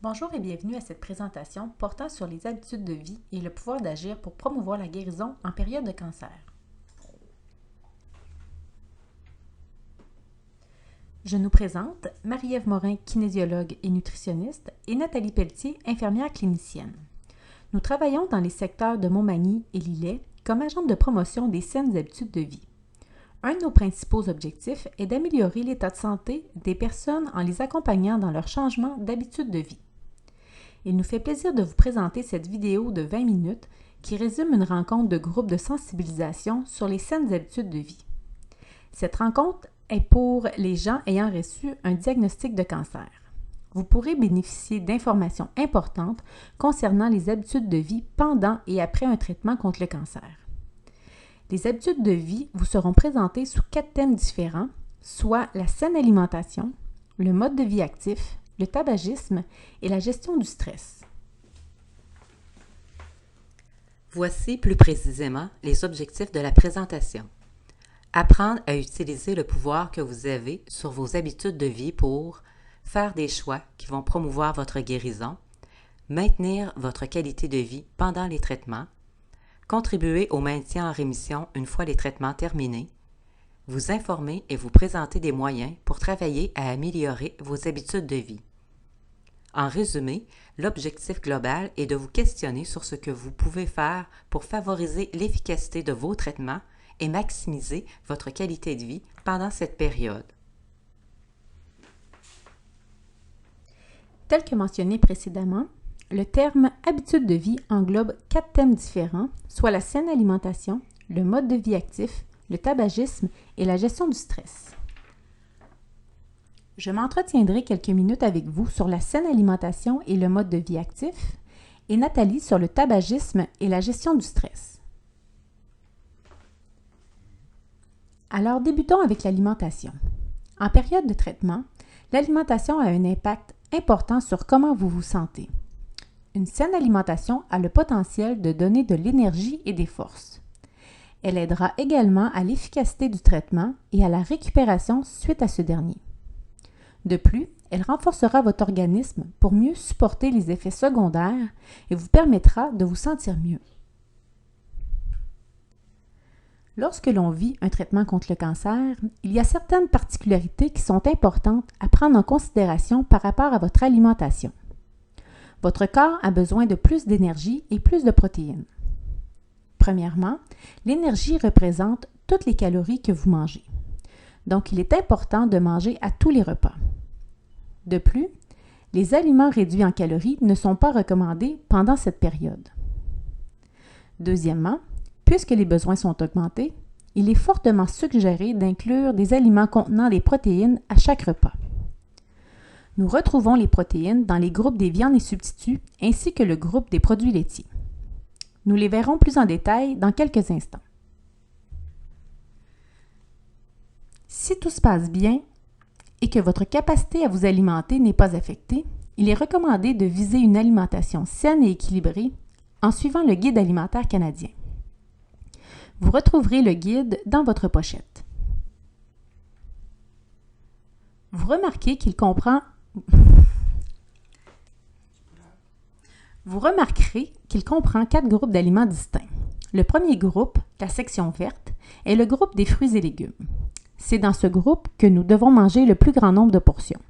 Bonjour et bienvenue à cette présentation portant sur les habitudes de vie et le pouvoir d'agir pour promouvoir la guérison en période de cancer. Je nous présente Marie-Ève Morin, kinésiologue et nutritionniste, et Nathalie Pelletier, infirmière clinicienne. Nous travaillons dans les secteurs de Montmagny et Lillet comme agentes de promotion des saines habitudes de vie. Un de nos principaux objectifs est d'améliorer l'état de santé des personnes en les accompagnant dans leur changement d'habitude de vie. Il nous fait plaisir de vous présenter cette vidéo de 20 minutes qui résume une rencontre de groupe de sensibilisation sur les saines habitudes de vie. Cette rencontre est pour les gens ayant reçu un diagnostic de cancer. Vous pourrez bénéficier d'informations importantes concernant les habitudes de vie pendant et après un traitement contre le cancer. Les habitudes de vie vous seront présentées sous 4 thèmes différents, soit la saine alimentation, le mode de vie actif, le tabagisme et la gestion du stress. Voici plus précisément les objectifs de la présentation. Apprendre à utiliser le pouvoir que vous avez sur vos habitudes de vie pour faire des choix qui vont promouvoir votre guérison, maintenir votre qualité de vie pendant les traitements, contribuer au maintien en rémission une fois les traitements terminés, vous informer et vous présenter des moyens pour travailler à améliorer vos habitudes de vie. En résumé, l'objectif global est de vous questionner sur ce que vous pouvez faire pour favoriser l'efficacité de vos traitements et maximiser votre qualité de vie pendant cette période. Tel que mentionné précédemment, le terme « habitude de vie » englobe 4 thèmes différents, soit la saine alimentation, le mode de vie actif, le tabagisme et la gestion du stress. Je m'entretiendrai quelques minutes avec vous sur la saine alimentation et le mode de vie actif, et Nathalie sur le tabagisme et la gestion du stress. Alors débutons avec l'alimentation. En période de traitement, l'alimentation a un impact important sur comment vous vous sentez. Une saine alimentation a le potentiel de donner de l'énergie et des forces. Elle aidera également à l'efficacité du traitement et à la récupération suite à ce dernier. De plus, elle renforcera votre organisme pour mieux supporter les effets secondaires et vous permettra de vous sentir mieux. Lorsque l'on vit un traitement contre le cancer, il y a certaines particularités qui sont importantes à prendre en considération par rapport à votre alimentation. Votre corps a besoin de plus d'énergie et plus de protéines. Premièrement, l'énergie représente toutes les calories que vous mangez. Donc, il est important de manger à tous les repas. De plus, les aliments réduits en calories ne sont pas recommandés pendant cette période. Deuxièmement, puisque les besoins sont augmentés, il est fortement suggéré d'inclure des aliments contenant des protéines à chaque repas. Nous retrouvons les protéines dans les groupes des viandes et substituts ainsi que le groupe des produits laitiers. Nous les verrons plus en détail dans quelques instants. Si tout se passe bien et que votre capacité à vous alimenter n'est pas affectée, il est recommandé de viser une alimentation saine et équilibrée en suivant le guide alimentaire canadien. Vous retrouverez le guide dans votre pochette. Vous remarquerez qu'il comprend 4 groupes d'aliments distincts. Le premier groupe, la section verte, est le groupe des fruits et légumes. C'est dans ce groupe que nous devons manger le plus grand nombre de portions.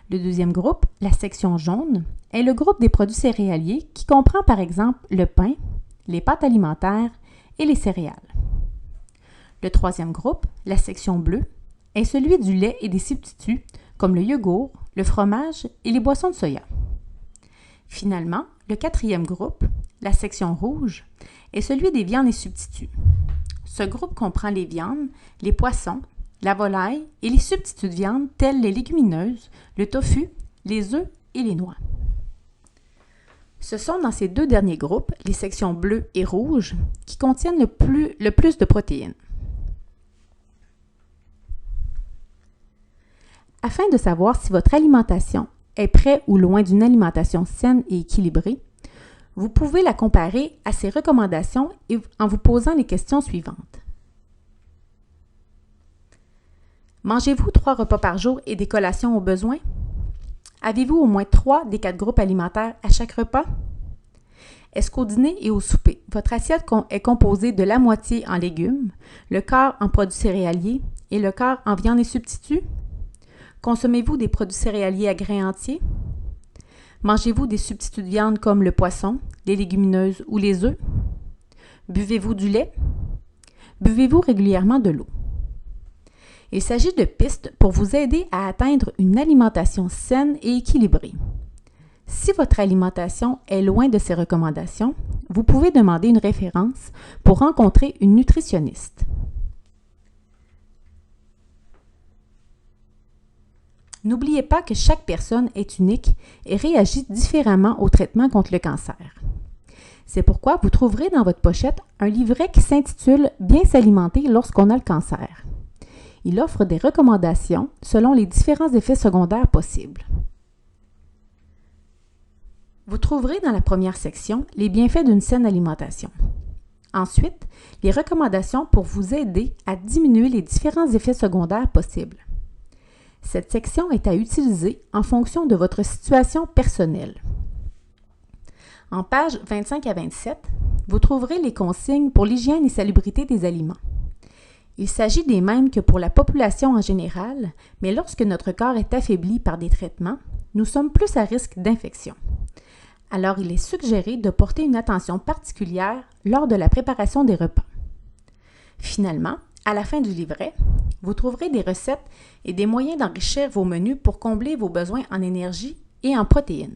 Le deuxième groupe, la section jaune, est le groupe des produits céréaliers qui comprend par exemple le pain, les pâtes alimentaires et les céréales. Le troisième groupe, la section bleue, est celui du lait et des substituts comme le yogourt, le fromage et les boissons de soya. Finalement, le quatrième groupe, la section rouge, est celui des viandes et substituts. Ce groupe comprend les viandes, les poissons, la volaille et les substituts de viande tels les légumineuses, le tofu, les œufs et les noix. Ce sont dans ces 2 derniers groupes, les sections bleues et rouges, qui contiennent le plus de protéines. Afin de savoir si votre alimentation est près ou loin d'une alimentation saine et équilibrée, vous pouvez la comparer à ces recommandations en vous posant les questions suivantes. Mangez-vous 3 repas par jour et des collations au besoin? Avez-vous au moins 3 des 4 groupes alimentaires à chaque repas? Est-ce qu'au dîner et au souper, votre assiette est composée de la moitié en légumes, le quart en produits céréaliers et le quart en viande et substituts? Consommez-vous des produits céréaliers à grains entiers? Mangez-vous des substituts de viande comme le poisson, les légumineuses ou les œufs? Buvez-vous du lait? Buvez-vous régulièrement de l'eau? Il s'agit de pistes pour vous aider à atteindre une alimentation saine et équilibrée. Si votre alimentation est loin de ces recommandations, vous pouvez demander une référence pour rencontrer une nutritionniste. N'oubliez pas que chaque personne est unique et réagit différemment au traitement contre le cancer. C'est pourquoi vous trouverez dans votre pochette un livret qui s'intitule « Bien s'alimenter lorsqu'on a le cancer ». Il offre des recommandations selon les différents effets secondaires possibles. Vous trouverez dans la première section les bienfaits d'une saine alimentation. Ensuite, les recommandations pour vous aider à diminuer les différents effets secondaires possibles. Cette section est à utiliser en fonction de votre situation personnelle. En pages 25 à 27, vous trouverez les consignes pour l'hygiène et salubrité des aliments. Il s'agit des mêmes que pour la population en général, mais lorsque notre corps est affaibli par des traitements, nous sommes plus à risque d'infection. Alors, il est suggéré de porter une attention particulière lors de la préparation des repas. Finalement, à la fin du livret, vous trouverez des recettes et des moyens d'enrichir vos menus pour combler vos besoins en énergie et en protéines.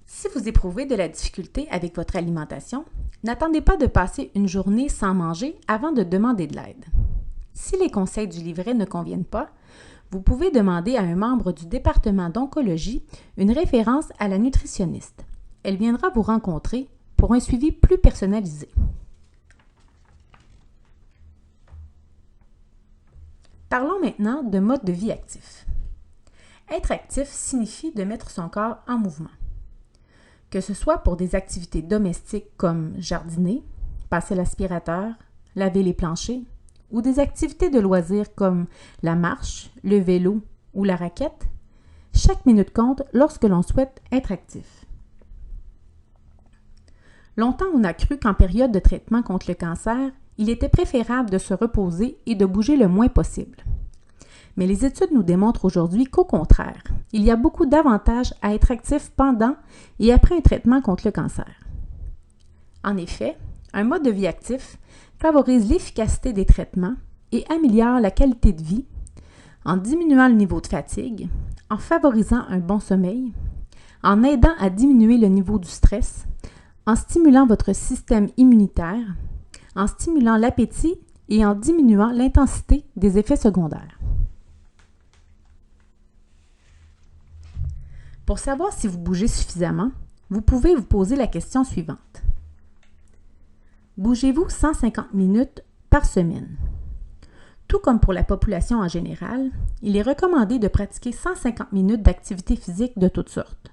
Si vous éprouvez de la difficulté avec votre alimentation, n'attendez pas de passer une journée sans manger avant de demander de l'aide. Si les conseils du livret ne conviennent pas, vous pouvez demander à un membre du département d'oncologie une référence à la nutritionniste. Elle viendra vous rencontrer pour un suivi plus personnalisé. Parlons maintenant de mode de vie actif. Être actif signifie de mettre son corps en mouvement. Que ce soit pour des activités domestiques comme jardiner, passer l'aspirateur, laver les planchers, ou des activités de loisirs comme la marche, le vélo ou la raquette, chaque minute compte lorsque l'on souhaite être actif. Longtemps, on a cru qu'en période de traitement contre le cancer, il était préférable de se reposer et de bouger le moins possible. Mais les études nous démontrent aujourd'hui qu'au contraire, il y a beaucoup d'avantages à être actif pendant et après un traitement contre le cancer. En effet, un mode de vie actif favorise l'efficacité des traitements et améliore la qualité de vie en diminuant le niveau de fatigue, en favorisant un bon sommeil, en aidant à diminuer le niveau du stress, en stimulant votre système immunitaire, en stimulant l'appétit et en diminuant l'intensité des effets secondaires. Pour savoir si vous bougez suffisamment, vous pouvez vous poser la question suivante. Bougez-vous 150 minutes par semaine? Tout comme pour la population en général, il est recommandé de pratiquer 150 minutes d'activité physique de toutes sortes.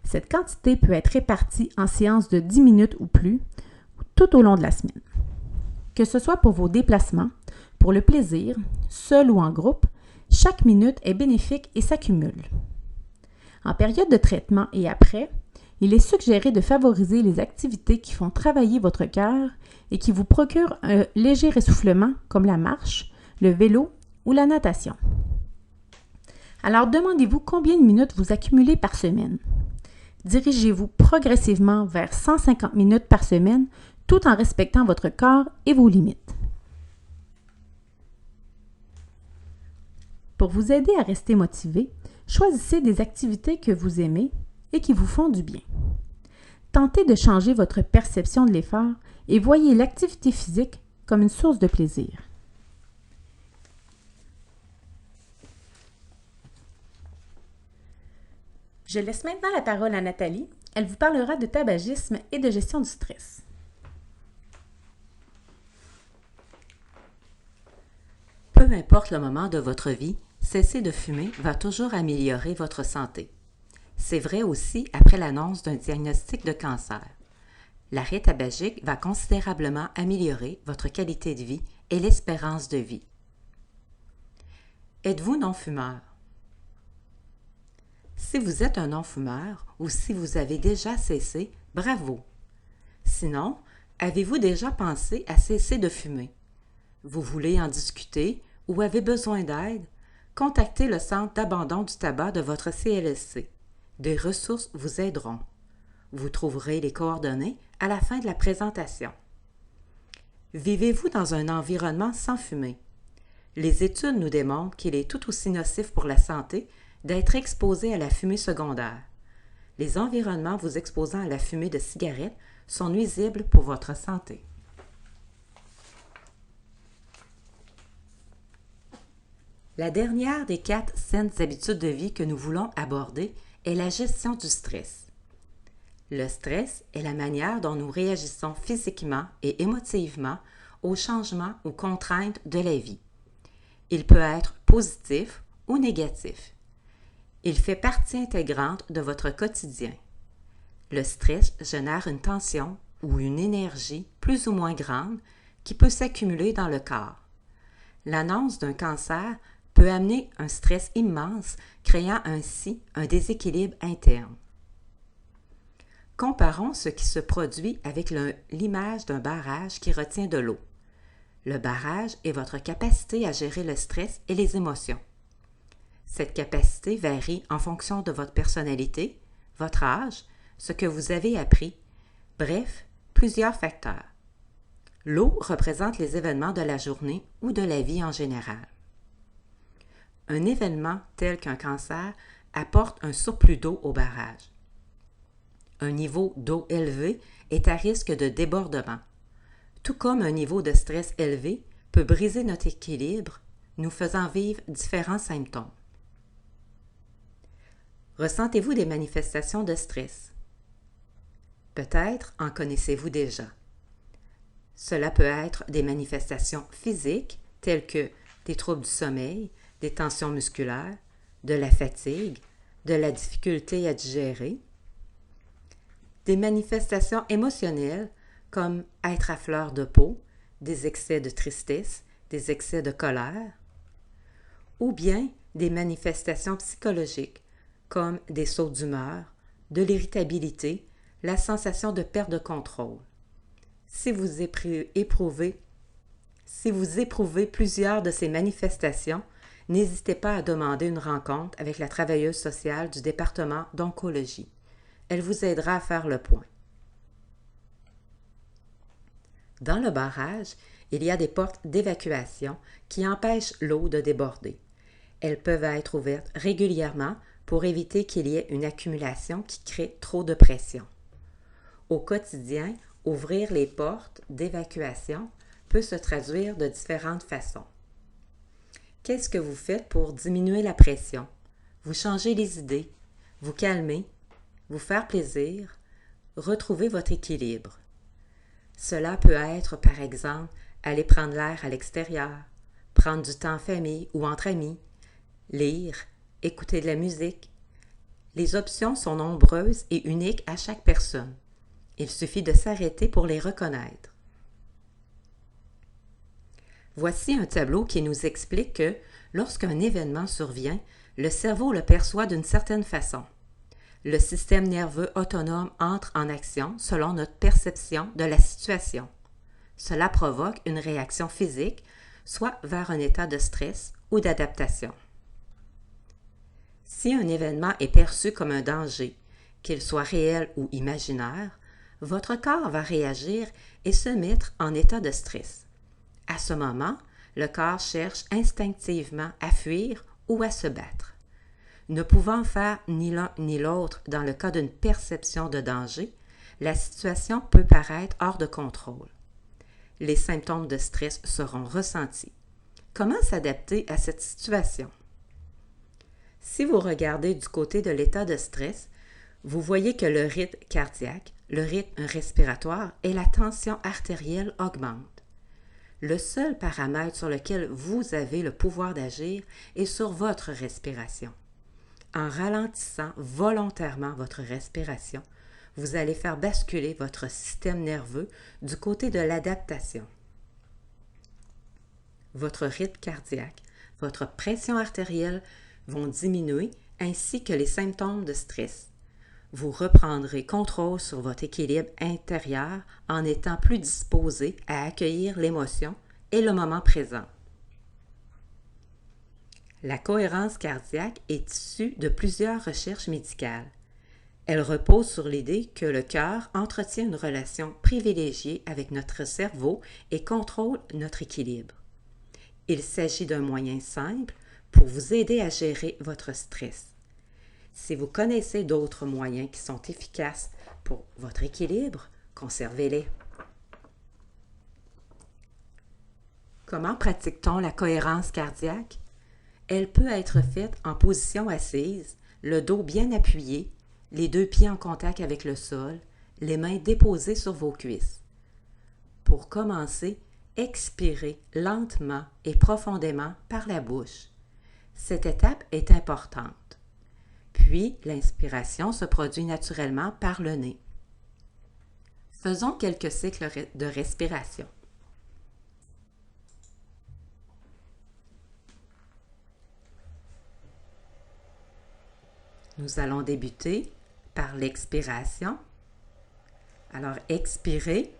Cette quantité peut être répartie en séances de 10 minutes ou plus tout au long de la semaine. Que ce soit pour vos déplacements, pour le plaisir, seul ou en groupe, chaque minute est bénéfique et s'accumule. En période de traitement et après, il est suggéré de favoriser les activités qui font travailler votre cœur et qui vous procurent un léger essoufflement comme la marche, le vélo ou la natation. Alors demandez-vous combien de minutes vous accumulez par semaine. Dirigez-vous progressivement vers 150 minutes par semaine tout en respectant votre corps et vos limites. Pour vous aider à rester motivé, choisissez des activités que vous aimez et qui vous font du bien. Tentez de changer votre perception de l'effort et voyez l'activité physique comme une source de plaisir. Je laisse maintenant la parole à Nathalie. Elle vous parlera de tabagisme et de gestion du stress. Peu importe le moment de votre vie, cesser de fumer va toujours améliorer votre santé. C'est vrai aussi après l'annonce d'un diagnostic de cancer. L'arrêt tabagique va considérablement améliorer votre qualité de vie et l'espérance de vie. Êtes-vous non-fumeur? Si vous êtes un non-fumeur ou si vous avez déjà cessé, bravo! Sinon, avez-vous déjà pensé à cesser de fumer? Vous voulez en discuter ou avez besoin d'aide? Contactez le centre d'abandon du tabac de votre CLSC. Des ressources vous aideront. Vous trouverez les coordonnées à la fin de la présentation. Vivez-vous dans un environnement sans fumée? Les études nous démontrent qu'il est tout aussi nocif pour la santé d'être exposé à la fumée secondaire. Les environnements vous exposant à la fumée de cigarettes sont nuisibles pour votre santé. La dernière des 4 saines habitudes de vie que nous voulons aborder est la gestion du stress. Le stress est la manière dont nous réagissons physiquement et émotivement aux changements ou contraintes de la vie. Il peut être positif ou négatif. Il fait partie intégrante de votre quotidien. Le stress génère une tension ou une énergie plus ou moins grande qui peut s'accumuler dans le corps. L'annonce d'un cancer peut amener un stress immense, créant ainsi un déséquilibre interne. Comparons ce qui se produit avec l'image d'un barrage qui retient de l'eau. Le barrage est votre capacité à gérer le stress et les émotions. Cette capacité varie en fonction de votre personnalité, votre âge, ce que vous avez appris, bref, plusieurs facteurs. L'eau représente les événements de la journée ou de la vie en général. Un événement tel qu'un cancer apporte un surplus d'eau au barrage. Un niveau d'eau élevé est à risque de débordement. Tout comme un niveau de stress élevé peut briser notre équilibre, nous faisant vivre différents symptômes. Ressentez-vous des manifestations de stress? Peut-être en connaissez-vous déjà. Cela peut être des manifestations physiques telles que des troubles du sommeil, des tensions musculaires, de la fatigue, de la difficulté à digérer. Des manifestations émotionnelles comme être à fleur de peau, des excès de tristesse, des excès de colère, ou bien des manifestations psychologiques comme des sauts d'humeur, de l'irritabilité, la sensation de perte de contrôle. Si vous éprouvez plusieurs de ces manifestations, n'hésitez pas à demander une rencontre avec la travailleuse sociale du département d'oncologie. Elle vous aidera à faire le point. Dans le barrage, il y a des portes d'évacuation qui empêchent l'eau de déborder. Elles peuvent être ouvertes régulièrement pour éviter qu'il y ait une accumulation qui crée trop de pression. Au quotidien, ouvrir les portes d'évacuation peut se traduire de différentes façons. Qu'est-ce que vous faites pour diminuer la pression? Vous changez les idées, vous calmez, vous faire plaisir, retrouver votre équilibre. Cela peut être, par exemple, aller prendre l'air à l'extérieur, prendre du temps en famille ou entre amis, lire, écouter de la musique. Les options sont nombreuses et uniques à chaque personne. Il suffit de s'arrêter pour les reconnaître. Voici un tableau qui nous explique que, lorsqu'un événement survient, le cerveau le perçoit d'une certaine façon. Le système nerveux autonome entre en action selon notre perception de la situation. Cela provoque une réaction physique, soit vers un état de stress ou d'adaptation. Si un événement est perçu comme un danger, qu'il soit réel ou imaginaire, votre corps va réagir et se mettre en état de stress. À ce moment, le corps cherche instinctivement à fuir ou à se battre. Ne pouvant faire ni l'un ni l'autre dans le cas d'une perception de danger, la situation peut paraître hors de contrôle. Les symptômes de stress seront ressentis. Comment s'adapter à cette situation? Si vous regardez du côté de l'état de stress, vous voyez que le rythme cardiaque, le rythme respiratoire et la tension artérielle augmentent. Le seul paramètre sur lequel vous avez le pouvoir d'agir est sur votre respiration. En ralentissant volontairement votre respiration, vous allez faire basculer votre système nerveux du côté de l'adaptation. Votre rythme cardiaque votre pression artérielle vont diminuer ainsi que les symptômes de stress. Vous reprendrez contrôle sur votre équilibre intérieur en étant plus disposé à accueillir l'émotion et le moment présent. La cohérence cardiaque est issue de plusieurs recherches médicales. Elle repose sur l'idée que le cœur entretient une relation privilégiée avec notre cerveau et contrôle notre équilibre. Il s'agit d'un moyen simple pour vous aider à gérer votre stress. Si vous connaissez d'autres moyens qui sont efficaces pour votre équilibre, conservez-les. Comment pratique-t-on la cohérence cardiaque? Elle peut être faite en position assise, le dos bien appuyé, les deux pieds en contact avec le sol, les mains déposées sur vos cuisses. Pour commencer, expirez lentement et profondément par la bouche. Cette étape est importante. Puis, l'inspiration se produit naturellement par le nez. Faisons quelques cycles de respiration. Nous allons débuter par l'expiration. Alors, expirez.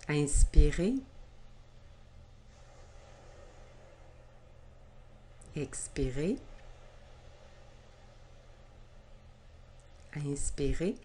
Inspirez. Expirez. Inspirez.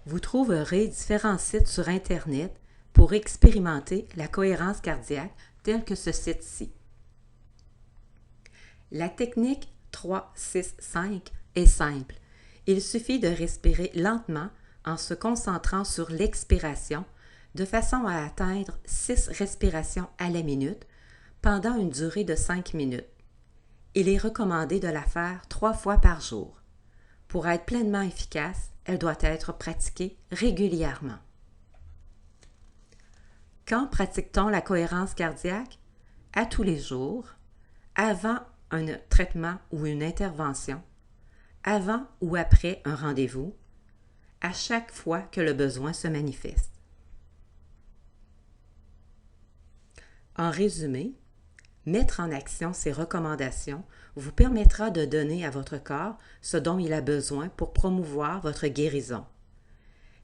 Vous trouverez différents sites sur Internet pour expérimenter la cohérence cardiaque tel que ce site-ci. La technique 3-6-5 est simple. Il suffit de respirer lentement en se concentrant sur l'expiration de façon à atteindre 6 respirations à la minute pendant une durée de 5 minutes. Il est recommandé de la faire 3 fois par jour. Pour être pleinement efficace, elle doit être pratiquée régulièrement. Quand pratique-t-on la cohérence cardiaque? À tous les jours, avant un traitement ou une intervention, avant ou après un rendez-vous, à chaque fois que le besoin se manifeste. En résumé, mettre en action ces recommandations vous permettra de donner à votre corps ce dont il a besoin pour promouvoir votre guérison.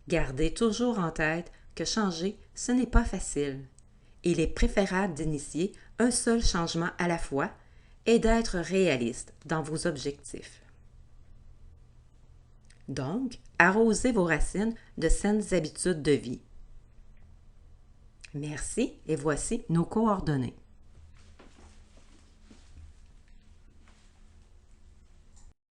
Gardez toujours en tête que changer, ce n'est pas facile. Il est préférable d'initier un seul changement à la fois et d'être réaliste dans vos objectifs. Donc, arrosez vos racines de saines habitudes de vie. Merci et voici nos coordonnées.